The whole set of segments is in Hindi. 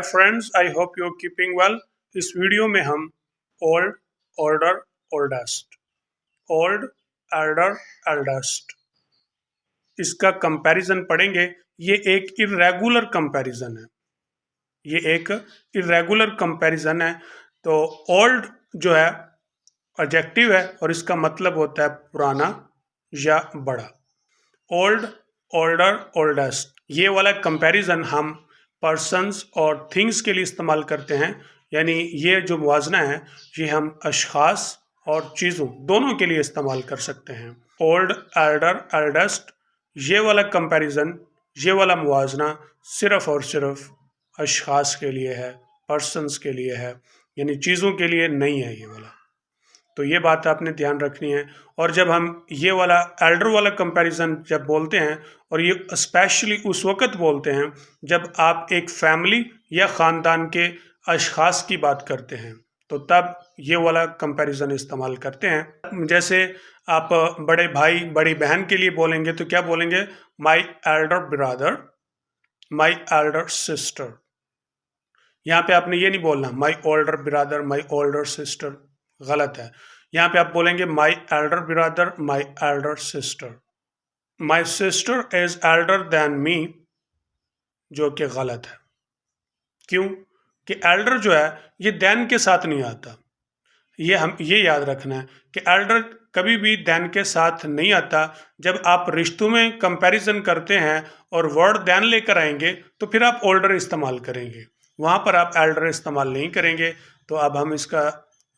Friends, I hope you are keeping well. इस वीडियो में हम old, older, oldest, old, elder, eldest इसका कंपैरिजन पढ़ेंगे। ये एक इर्रेगुलर कंपैरिजन है। ये एक इर्रेगुलर कंपैरिजन है। तो ओल्ड जो है एडजेक्टिव है और इसका मतलब होता है पुराना या बड़ा। ओल्ड, ओल्डर, ओल्डेस्ट ये वाला कंपैरिजन हम पर्सन्स और थिंग्स के लिए इस्तेमाल करते हैं। यानी ये जो मुवाजना है ये हम अशखास और चीज़ों दोनों के लिए इस्तेमाल कर सकते हैं। ओल्ड, एल्डर, एल्डेस्ट ये वाला कंपैरिजन, ये वाला मुवाजना सिर्फ और सिर्फ अशखास के लिए है, पर्सन्स के लिए है, यानी चीज़ों के लिए नहीं है ये वाला। तो ये बात आपने ध्यान रखनी है। और जब हम ये वाला एल्डर वाला कंपैरिजन जब बोलते हैं, और ये स्पेशली उस वक्त बोलते हैं जब आप एक फैमिली या ख़ानदान के अशखास की बात करते हैं, तो तब ये वाला कंपैरिजन इस्तेमाल करते हैं। जैसे आप बड़े भाई बड़ी बहन के लिए बोलेंगे तो क्या बोलेंगे? My elder brother, my elder sister. यहाँ पे आपने ये नहीं बोलना माई ओल्डर ब्रदर, माई ओल्डर सिस्टर, गलत है। यहाँ पे आप बोलेंगे my elder brother, my elder sister. My sister is Elder than मी, जो कि गलत है। क्यों? कि एल्डर जो है ये देन के साथ नहीं आता। ये याद रखना है कि एल्डर कभी भी देन के साथ नहीं आता। जब आप रिश्तों में कंपैरिजन करते हैं और वर्ड देन लेकर आएंगे तो फिर आप ओल्डर इस्तेमाल करेंगे, वहाँ पर आप एल्डर इस्तेमाल नहीं करेंगे। तो अब हम इसका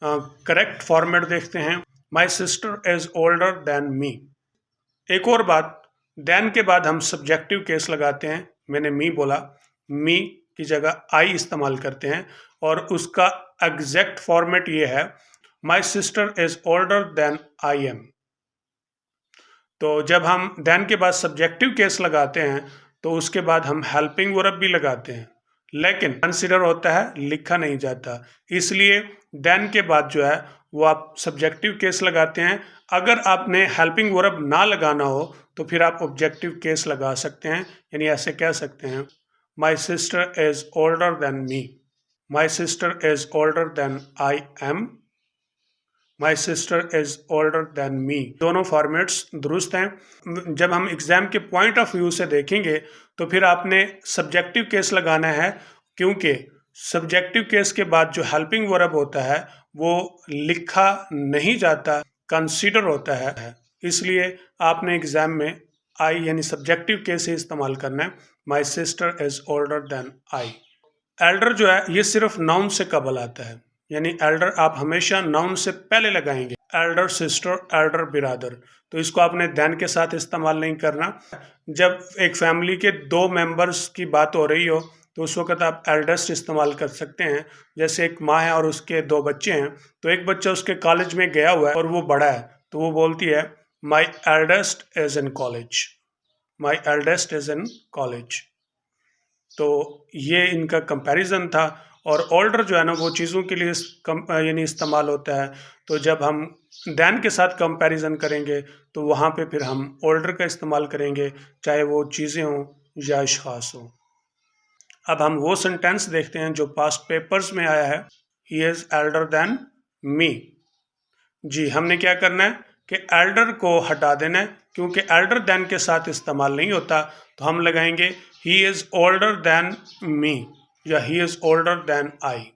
करेक्ट फॉर्मेट देखते हैं। My sister is older than मी। एक और बात, देन के बाद हम सब्जेक्टिव केस लगाते हैं। मैंने मी बोला, मी की जगह आई इस्तेमाल करते हैं और उसका एग्जैक्ट फॉर्मेट ये है, my sister is older than I am. तो जब हम देन के बाद सब्जेक्टिव केस लगाते हैं तो उसके बाद हम हेल्पिंग वर्ब भी लगाते हैं, लेकिन कंसिडर होता है, लिखा नहीं जाता। इसलिए देन के बाद जो है वो आप सब्जेक्टिव केस लगाते हैं। अगर आपने हेल्पिंग वर्ब ना लगाना हो तो फिर आप ऑब्जेक्टिव केस लगा सकते हैं। यानी ऐसे कह सकते हैं, my sister is older than me, my sister is older than I am, my sister is older than me. दोनों फॉर्मेट्स दुरुस्त हैं। जब हम एग्जाम के पॉइंट ऑफ व्यू से देखेंगे तो फिर आपने सब्जेक्टिव केस लगाना है, क्योंकि सब्जेक्टिव केस के बाद जो हेल्पिंग वर्ब होता है वो लिखा नहीं जाता, कंसीडर होता है। इसलिए आपने एग्जाम में आई यानी सब्जेक्टिव केस ही इस्तेमाल करना है। My sister is older than I. Elder जो है ये सिर्फ नाउन से कबल आता है, यानी एल्डर आप हमेशा नाउन से पहले लगाएंगे। एल्डर सिस्टर, एल्डर ब्रदर, तो इसको आपने देन के साथ इस्तेमाल नहीं करना। जब एक फैमिली के दो मेंबर्स की बात हो रही हो तो उस वक्त आप एल्डेस्ट इस्तेमाल कर सकते हैं। जैसे एक माँ है और उसके दो बच्चे हैं, तो एक बच्चा उसके कॉलेज में गया हुआ है और वो बड़ा है, तो वो बोलती है my eldest is in college, my eldest is in college. तो ये इनका कंपैरिजन था। और ओल्डर जो है ना वो चीज़ों के लिए यानी इस्तेमाल होता है। तो जब हम देन के साथ कंपैरिजन करेंगे तो वहाँ पे फिर हम ओल्डर का इस्तेमाल करेंगे, चाहे वो चीज़ें हों या अशखास हों। अब हम वो सेंटेंस देखते हैं जो पास्ट पेपर्स में आया है, he is elder than me. जी, हमने क्या करना है कि एल्डर को हटा देना है, क्योंकि एल्डर देन के साथ इस्तेमाल नहीं होता। तो हम लगाएंगे he is older than me या he is older than I.